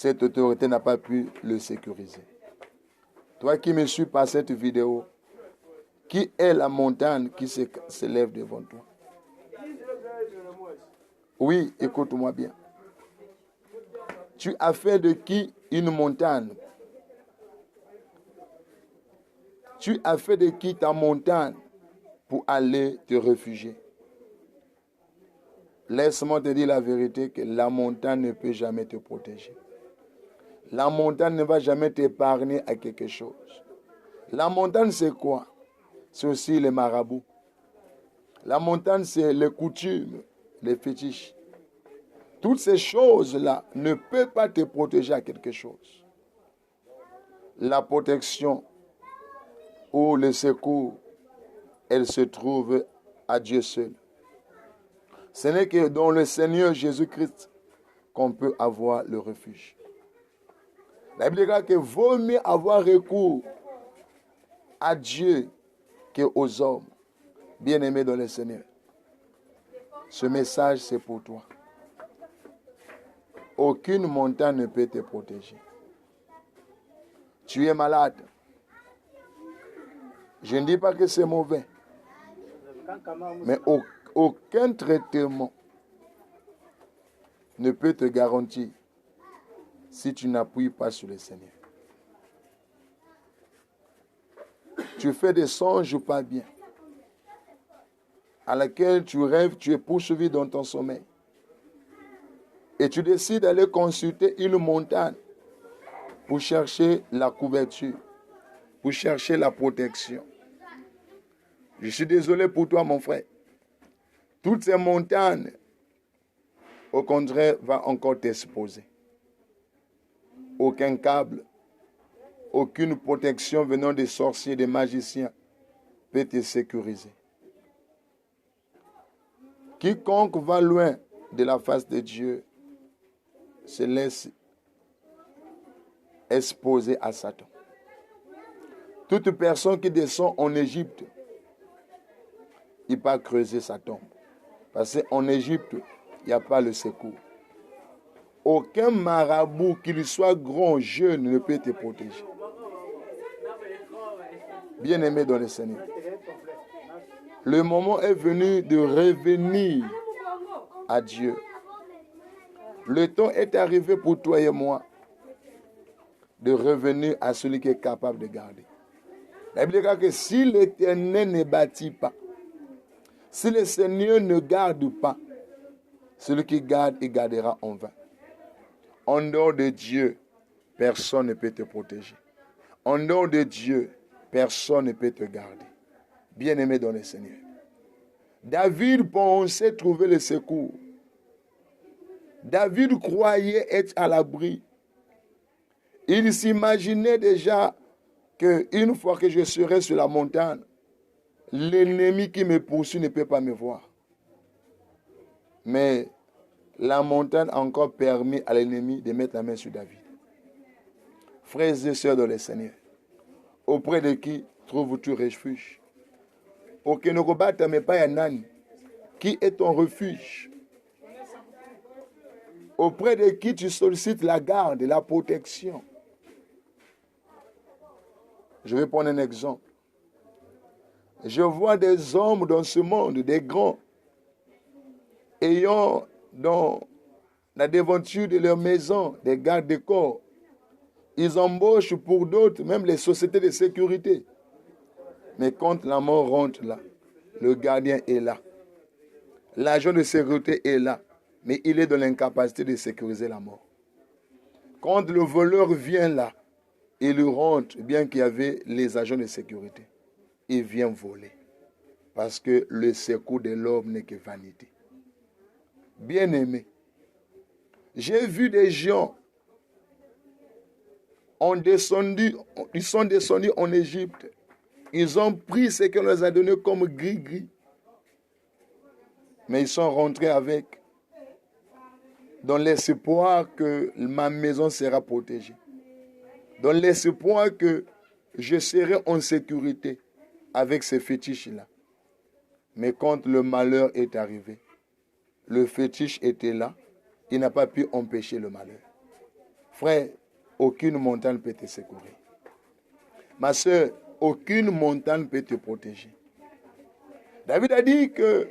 cette autorité n'a pas pu le sécuriser. Toi qui me suis par cette vidéo, qui est la montagne qui s'élève devant toi? Oui, écoute-moi bien. Tu as fait de qui une montagne? Tu as fait de qui ta montagne pour aller te réfugier? Laisse-moi te dire la vérité que la montagne ne peut jamais te protéger. La montagne ne va jamais t'épargner à quelque chose. La montagne, c'est quoi? C'est aussi les marabouts. La montagne, c'est les coutumes, les fétiches. Toutes ces choses-là ne peuvent pas te protéger à quelque chose. La protection ou le secours, elle se trouve à Dieu seul. Ce n'est que dans le Seigneur Jésus-Christ qu'on peut avoir le refuge. La Bible dit qu'il vaut mieux avoir recours à Dieu qu'aux hommes. Bien-aimés dans le Seigneur. Ce message, c'est pour toi. Aucune montagne ne peut te protéger. Tu es malade. Je ne dis pas que c'est mauvais. Mais aucun traitement ne peut te garantir si tu n'appuies pas sur le Seigneur. Tu fais des songes pas bien, à laquelle tu rêves, tu es poursuivi dans ton sommeil. Et tu décides d'aller consulter une montagne pour chercher la couverture, pour chercher la protection. Je suis désolé pour toi, mon frère. Toutes ces montagnes, au contraire, vont encore t'exposer. Aucun câble, aucune protection venant des sorciers, des magiciens peut te sécuriser. Quiconque va loin de la face de Dieu se laisse exposer à Satan. Toute personne qui descend en Égypte, il peut creuser sa tombe. Parce qu'en Égypte, il n'y a pas le secours. Aucun marabout, qu'il soit grand, jeune, ne peut te protéger. Bien-aimé dans le Seigneur. Le moment est venu de revenir à Dieu. Le temps est arrivé pour toi et moi de revenir à celui qui est capable de garder. La Bible dit que si l'Éternel ne bâtit pas, si le Seigneur ne garde pas, celui qui garde, il gardera en vain. En dehors de Dieu, personne ne peut te protéger. En dehors de Dieu, personne ne peut te garder. Bien-aimé dans le Seigneur. David pensait trouver le secours. David croyait être à l'abri. Il s'imaginait déjà qu'une fois que je serai sur la montagne, l'ennemi qui me poursuit ne peut pas me voir. Mais la montagne a encore permis à l'ennemi de mettre la main sur David. Frères et sœurs dans le Seigneur, auprès de qui trouves-tu refuge? Okenokobata me pas yanani. Qui est ton refuge? Auprès de qui tu sollicites la garde, la protection? Je vais prendre un exemple. Je vois des hommes dans ce monde, des grands, ayant dans la devanture de leur maison des gardes de corps. Ils embauchent pour d'autres, même les sociétés de sécurité. Mais quand la mort rentre là, le gardien est là. L'agent de sécurité est là, mais il est dans l'incapacité de sécuriser la mort. Quand le voleur vient là, il rentre, bien qu'il y avait les agents de sécurité. Il vient voler. Parce que le secours de l'homme n'est que vanité. Bien-aimé, j'ai vu des gens ils sont descendus en Égypte. Ils ont pris ce qu'on leur a donné comme gris-gris. Mais ils sont rentrés avec, dans l'espoir que ma maison sera protégée. Dans l'espoir que je serai en sécurité avec ces fétiches-là. Mais quand le malheur est arrivé, le fétiche était là, il n'a pas pu empêcher le malheur. Frère, aucune montagne ne peut te secourir. Ma soeur, aucune montagne ne peut te protéger. David a dit que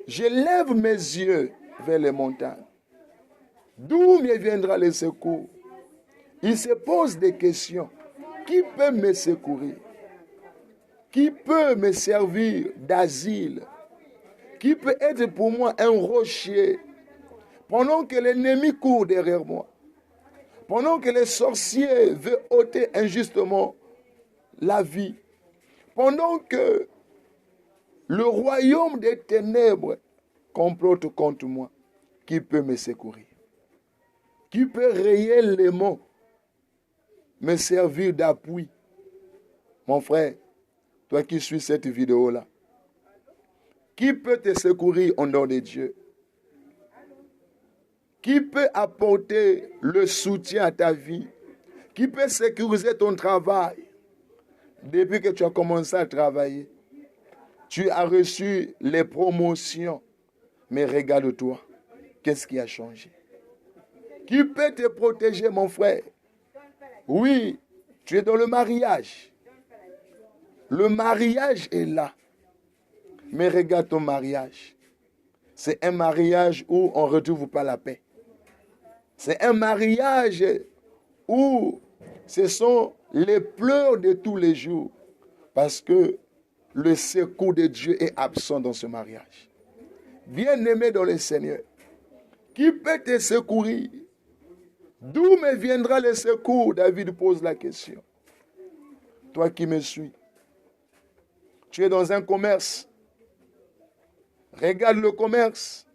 je lève mes yeux vers les montagnes. D'où me viendra le secours? Il se pose des questions. Qui peut me secourir? Qui peut me servir d'asile? Qui peut être pour moi un rocher? Pendant que l'ennemi court derrière moi, pendant que les sorciers veulent ôter injustement la vie, pendant que le royaume des ténèbres complote contre moi, qui peut me secourir? Qui peut réellement me servir d'appui? Mon frère, toi qui suis cette vidéo-là, qui peut te secourir en dehors de Dieu? Qui peut apporter le soutien à ta vie? Qui peut sécuriser ton travail? Depuis que tu as commencé à travailler, tu as reçu les promotions. Mais regarde-toi, qu'est-ce qui a changé? Qui peut te protéger, mon frère? Oui, tu es dans le mariage. Le mariage est là. Mais regarde ton mariage. C'est un mariage où on ne retrouve pas la paix. C'est un mariage où ce sont les pleurs de tous les jours. Parce que le secours de Dieu est absent dans ce mariage. Bien-aimé dans le Seigneur, qui peut te secourir? D'où me viendra le secours? David pose la question. Toi qui me suis, tu es dans un commerce. Regarde le commerce.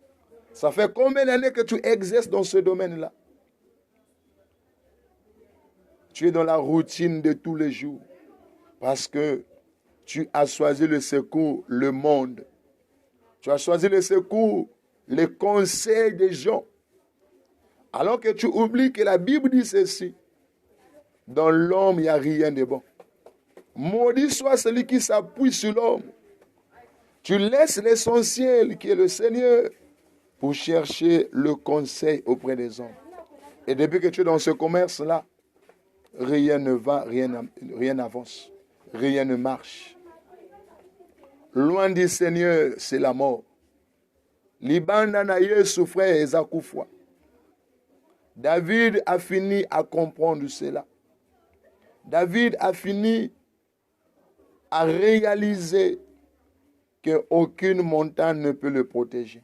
Ça fait combien d'années que tu exerces dans ce domaine-là? Tu es dans la routine de tous les jours. Parce que tu as choisi le secours, le monde. Tu as choisi le secours, les conseils des gens. Alors que tu oublies que la Bible dit ceci. Dans l'homme, il n'y a rien de bon. Maudit soit celui qui s'appuie sur l'homme. Tu laisses l'essentiel qui est le Seigneur pour chercher le conseil auprès des hommes. Et depuis que tu es dans ce commerce-là, rien ne va, rien n'avance, rien ne marche. Loin du Seigneur, c'est la mort. Libanda na Yesu frère ezakufwa. David a fini à comprendre cela. David a fini à réaliser qu'aucune montagne ne peut le protéger.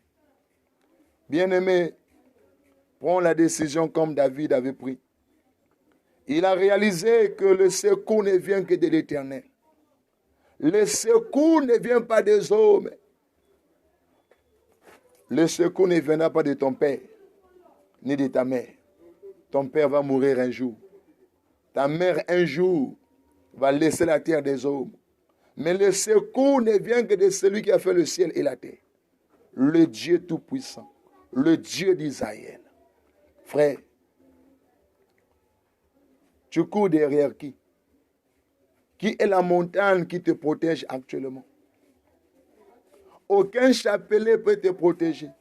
Bien-aimé, prends la décision comme David avait pris. Il a réalisé que le secours ne vient que de l'Éternel. Le secours ne vient pas des hommes. Le secours ne viendra pas de ton père, ni de ta mère. Ton père va mourir un jour. Ta mère un jour va laisser la terre des hommes. Mais le secours ne vient que de celui qui a fait le ciel et la terre. Le Dieu Tout-Puissant. Le Dieu d'Israël. Frère, tu cours derrière qui? Qui est la montagne qui te protège actuellement? Aucun chapelet peut te protéger.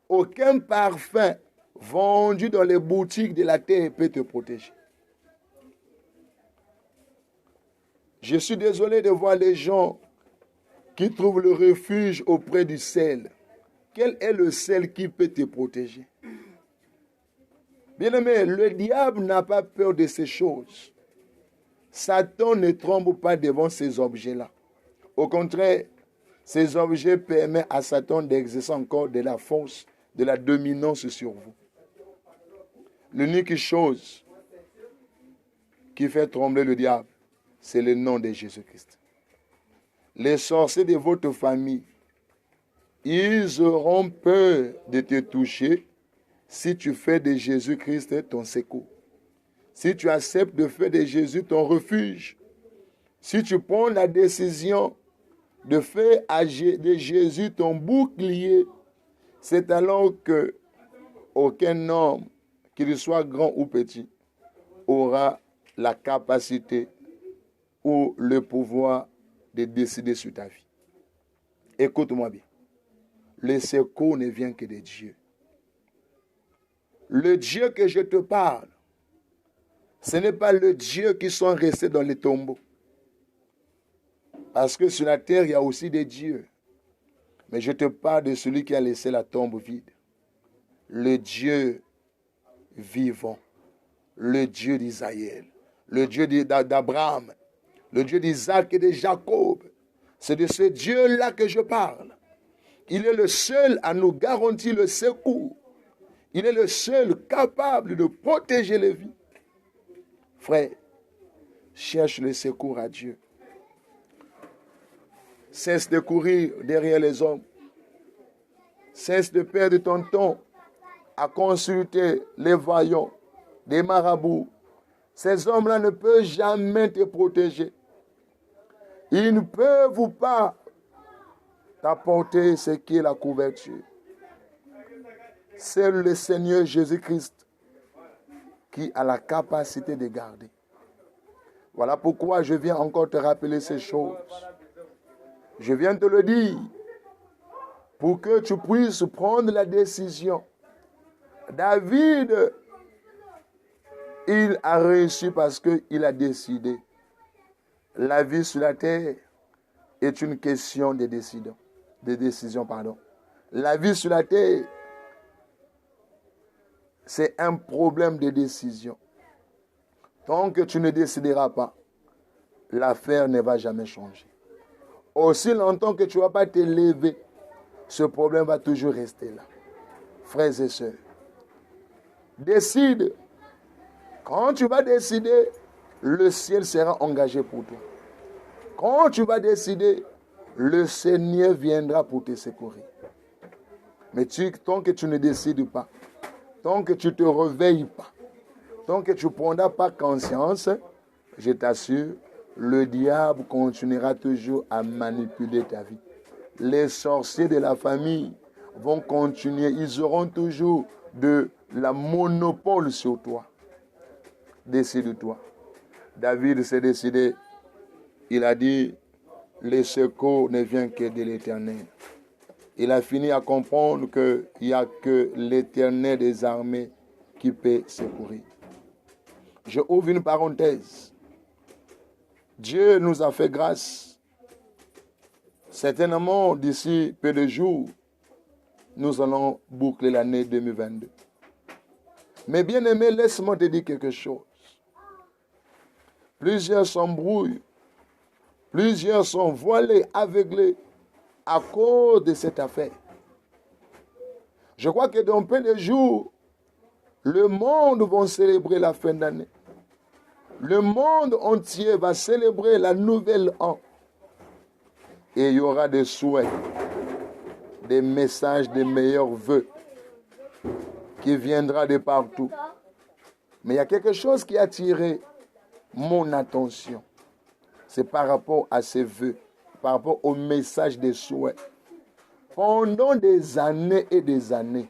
Aucun parfum vendu dans les boutiques de la terre peut te protéger. Je suis désolé de voir les gens qui trouvent le refuge auprès du sel. Quel est le sel qui peut te protéger? Bien-aimé, le diable n'a pas peur de ces choses. Satan ne tremble pas devant ces objets-là. Au contraire, ces objets permettent à Satan d'exercer encore de la force, de la dominance sur vous. L'unique chose qui fait trembler le diable, c'est le nom de Jésus-Christ. Les sorciers de votre famille, ils auront peur de te toucher si tu fais de Jésus-Christ ton secours. Si tu acceptes de faire de Jésus ton refuge. Si tu prends la décision de faire de Jésus ton bouclier, c'est alors que aucun homme, qu'il soit grand ou petit, aura la capacité ou le pouvoir de décider sur ta vie. Écoute-moi bien. Le secours ne vient que de Dieu. Le Dieu que je te parle, Ce n'est pas le Dieu qui sont restés dans les tombeaux. Parce que sur la terre, il y a aussi des dieux. Mais je te parle de celui qui a laissé la tombe vide. Le Dieu vivant. Le Dieu d'Israël. Le Dieu d'Abraham. Le Dieu d'Isaac et de Jacob. C'est de ce Dieu-là que je parle. Il est le seul à nous garantir le secours. Il est le seul capable de protéger les vies. Frère, cherche le secours à Dieu. Cesse de courir derrière les hommes. Cesse de perdre ton temps à consulter les voyants, des marabouts. Ces hommes-là ne peuvent jamais te protéger. Ils ne peuvent pas t'apporter ce qui est la couverture. C'est le Seigneur Jésus-Christ qui a la capacité de garder. Voilà pourquoi je viens encore te rappeler ces choses. Je viens te le dire pour que tu puisses prendre la décision. David, il a réussi parce qu'il a décidé. La vie sur la terre est une question de décision. La vie sur la terre, c'est un problème de décision. Tant que tu ne décideras pas, l'affaire ne va jamais changer. Aussi longtemps que tu ne vas pas te lever, ce problème va toujours rester là. Frères et sœurs, décide. Quand tu vas décider, le ciel sera engagé pour toi. Quand tu vas décider, le Seigneur viendra pour te secourir. Mais tant que tu ne décides pas, tant que tu ne te réveilles pas, tant que tu ne prendras pas conscience, je t'assure, le diable continuera toujours à manipuler ta vie. Les sorciers de la famille vont continuer, ils auront toujours de la monopole sur toi. Décide-toi. David s'est décidé, il a dit, le secours ne vient que de l'Éternel. Il a fini à comprendre qu'il n'y a que l'Éternel des armées qui peut secourir. Je ouvre une parenthèse. Dieu nous a fait grâce. Certainement, d'ici peu de jours, nous allons boucler l'année 2022. Mais bien aimé, laisse-moi te dire quelque chose. Plusieurs s'embrouillent. Plusieurs sont voilés, aveuglés à cause de cette affaire. Je crois que dans peu de jours, le monde va célébrer la fin d'année. Le monde entier va célébrer la nouvelle an. Et il y aura des souhaits, des messages, des meilleurs vœux qui viendra de partout. Mais il y a quelque chose qui a attiré mon attention. C'est par rapport à ces vœux, par rapport au message des souhaits. Pendant des années et des années,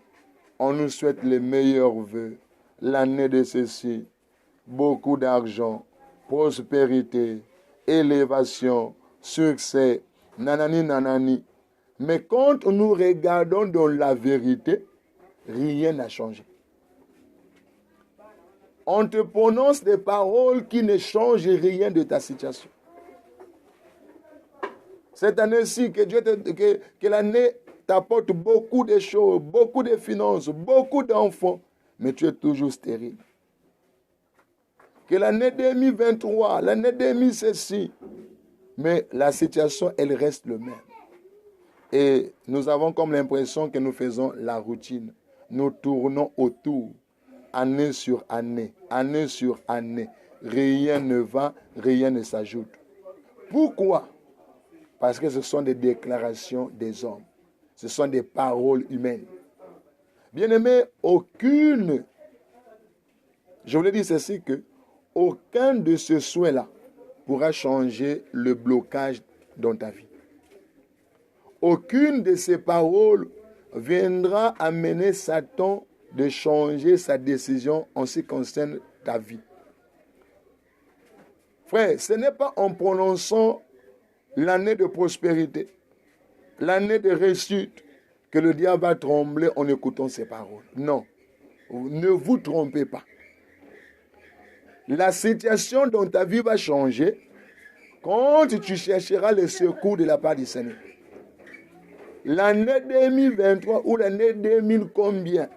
on nous souhaite les meilleurs vœux. L'année de ceci, beaucoup d'argent, prospérité, élévation, succès, nanani, nanani. Mais quand nous regardons dans la vérité, rien n'a changé. On te prononce des paroles qui ne changent rien de ta situation. Cette année-ci, que l'année t'apporte beaucoup de choses, beaucoup de finances, beaucoup d'enfants, mais tu es toujours stérile. Que l'année 2023, l'année 2006, mais la situation, elle reste le même. Et nous avons comme l'impression que nous faisons la routine. Nous tournons autour, année sur année, année sur année. Rien ne va, rien ne s'ajoute. Pourquoi? Parce que ce sont des déclarations des hommes. Ce sont des paroles humaines. Bien-aimé, je voulais dire ceci, que aucun de ces souhaits-là pourra changer le blocage dans ta vie. Aucune de ces paroles viendra amener Satan de changer sa décision en ce qui concerne ta vie. Frère, ce n'est pas en prononçant l'année de prospérité, l'année de réussite, que le diable va trembler en écoutant ces paroles. Non, ne vous trompez pas. La situation dans ta vie va changer quand tu chercheras le secours de la part du Seigneur. L'année 2023 ou l'année 2000 combien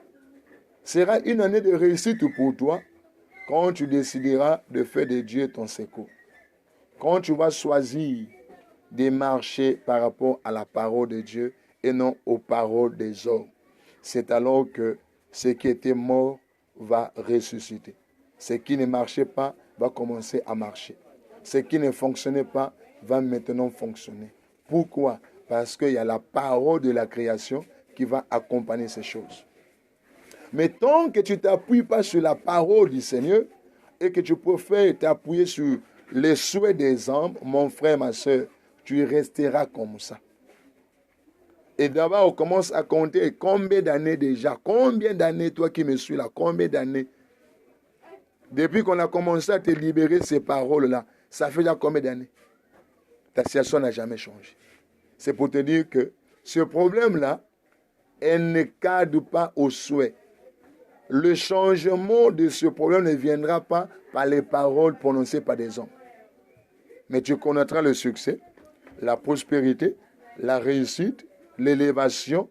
sera une année de réussite pour toi quand tu décideras de faire de Dieu ton secours. Quand tu vas choisir de marcher par rapport à la parole de Dieu et non aux paroles des hommes. C'est alors que ce qui était mort va ressusciter. Ce qui ne marchait pas va commencer à marcher. Ce qui ne fonctionnait pas va maintenant fonctionner. Pourquoi? Parce qu'il y a la parole de la création qui va accompagner ces choses. Mais tant que tu ne t'appuies pas sur la parole du Seigneur et que tu préfères t'appuyer sur les souhaits des hommes, mon frère, ma soeur, tu resteras comme ça. Et d'abord, on commence à compter combien d'années déjà. Combien d'années, toi qui me suis là, combien d'années? Depuis qu'on a commencé à te libérer ces paroles-là, ça fait déjà combien d'années? Ta situation n'a jamais changé. C'est pour te dire que ce problème-là, elle ne cadre pas au souhait. Le changement de ce problème ne viendra pas par les paroles prononcées par des hommes. Mais tu connaîtras le succès, la prospérité, la réussite, l'élévation,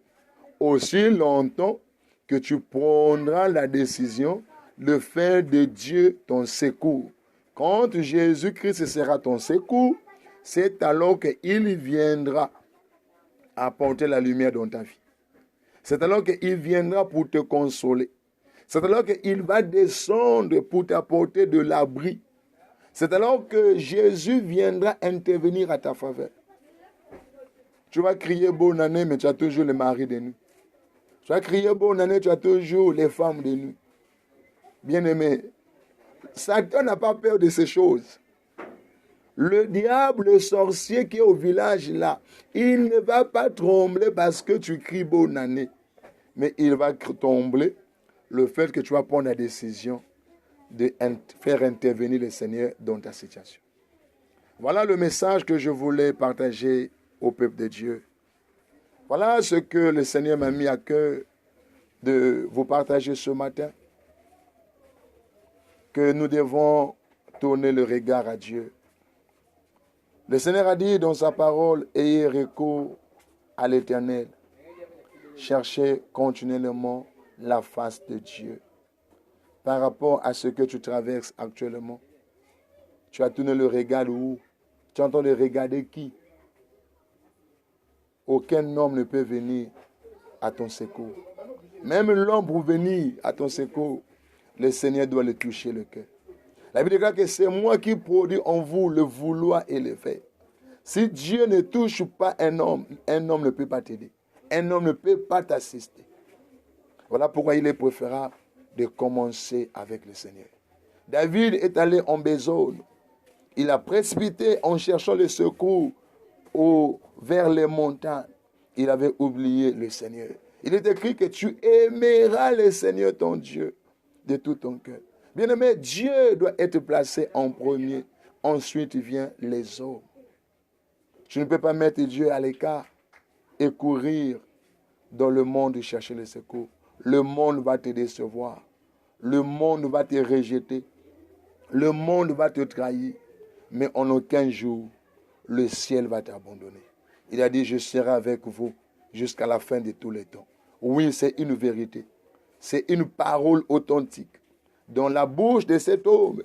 aussi longtemps que tu prendras la décision de faire de Dieu ton secours. Quand Jésus-Christ sera ton secours, c'est alors qu'il viendra apporter la lumière dans ta vie. C'est alors qu'il viendra pour te consoler. C'est alors qu'il va descendre pour t'apporter de l'abri. C'est alors que Jésus viendra intervenir à ta faveur. Tu vas crier bonne année, mais tu as toujours le mari de nuit. Tu vas crier bonne année, tu as toujours les femmes de nuit. Bien-aimé, Satan n'a pas peur de ces choses. Le diable, le sorcier qui est au village là, il ne va pas trembler parce que tu cries bonne année. Mais il va trembler le fait que tu vas prendre la décision de faire intervenir le Seigneur dans ta situation. Voilà le message que je voulais partager au peuple de Dieu. Voilà ce que le Seigneur m'a mis à cœur de vous partager ce matin. Que nous devons tourner le regard à Dieu. Le Seigneur a dit dans sa parole, ayez recours à l'Éternel. Cherchez continuellement la face de Dieu. Par rapport à ce que tu traverses actuellement, tu as tourné le regard où? Tu es en train de regarder qui? Aucun homme ne peut venir à ton secours. Même l'homme pour venir à ton secours, le Seigneur doit le toucher le cœur. La Bible déclare que c'est moi qui produis en vous le vouloir et le faire. Si Dieu ne touche pas un homme ne peut pas t'aider. Un homme ne peut pas t'assister. Voilà pourquoi il est préférable de commencer avec le Seigneur. David est allé en besogne. Il a précipité en cherchant le secours vers les montagnes. Il avait oublié le Seigneur. Il est écrit que tu aimeras le Seigneur ton Dieu de tout ton cœur. Bien-aimé, Dieu doit être placé en premier. Ensuite vient les hommes. Tu ne peux pas mettre Dieu à l'écart et courir dans le monde chercher le secours. Le monde va te décevoir. Le monde va te rejeter. Le monde va te trahir. Mais en aucun jour, le ciel va t'abandonner. Il a dit, je serai avec vous jusqu'à la fin de tous les temps. Oui, c'est une vérité. C'est une parole authentique. Dans la bouche de cet homme,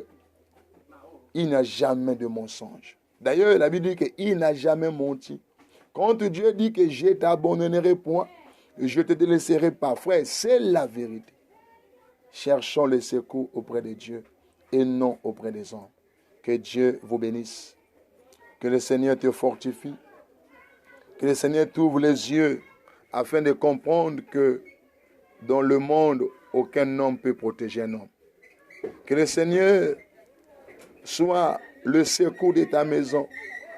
il n'y a jamais de mensonge. D'ailleurs, la Bible dit qu'il n'a jamais menti. Quand Dieu dit que je ne t'abandonnerai point, je ne te délaisserai pas, frère, c'est la vérité. Cherchons le secours auprès de Dieu et non auprès des hommes. Que Dieu vous bénisse. Que le Seigneur te fortifie. Que le Seigneur t'ouvre les yeux afin de comprendre que dans le monde, aucun homme peut protéger un homme. Que le Seigneur soit le secours de ta maison,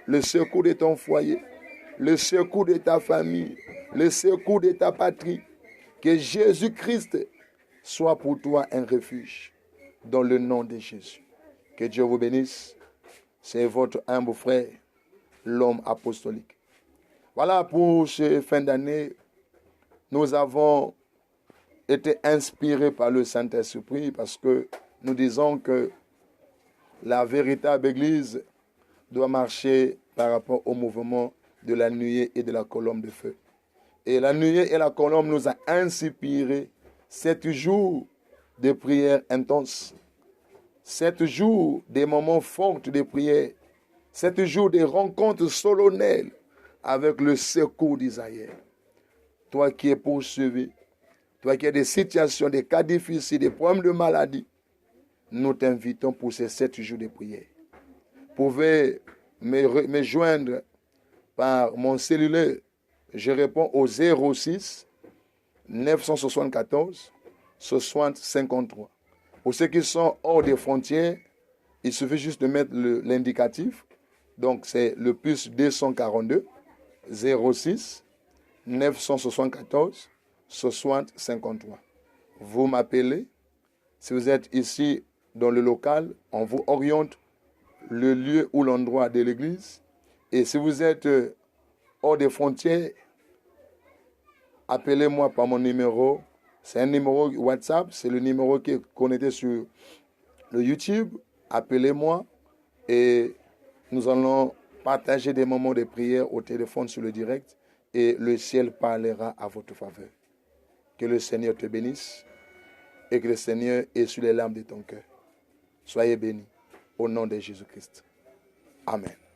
le secours de ton foyer, le secours de ta famille, le secours de ta patrie. Que Jésus-Christ soit pour toi un refuge dans le nom de Jésus. Que Dieu vous bénisse. C'est votre humble frère, l'homme apostolique. Voilà, pour ces fins d'année, nous avons été inspirés par le Saint-Esprit parce que nous disons que la véritable Église doit marcher par rapport au mouvement de la nuée et de la colombe de feu. Et la nuée et la colombe nous a inspiré 7 jours de prière intense, 7 jours des moments forts de prière, 7 jours de rencontres solennelles avec le secours d'Israël. Toi qui es poursuivi, toi qui as des situations, des cas difficiles, des problèmes de maladie, nous t'invitons pour ces 7 jours de prière. Vous pouvez me joindre par mon cellulaire. Je réponds au 06 974 60 53. Pour ceux qui sont hors des frontières, il suffit juste de mettre l'indicatif. Donc c'est le plus 242 06 974 60 53. Vous m'appelez. Si vous êtes ici dans le local, on vous oriente le lieu ou l'endroit de l'église. Et si vous êtes hors des frontières, appelez-moi par mon numéro. C'est un numéro WhatsApp, c'est le numéro qui est connecté sur le YouTube. Appelez-moi et nous allons partager des moments de prière au téléphone sur le direct et le ciel parlera à votre faveur. Que le Seigneur te bénisse et que le Seigneur est sur les larmes de ton cœur. Soyez bénis au nom de Jésus-Christ. Amen.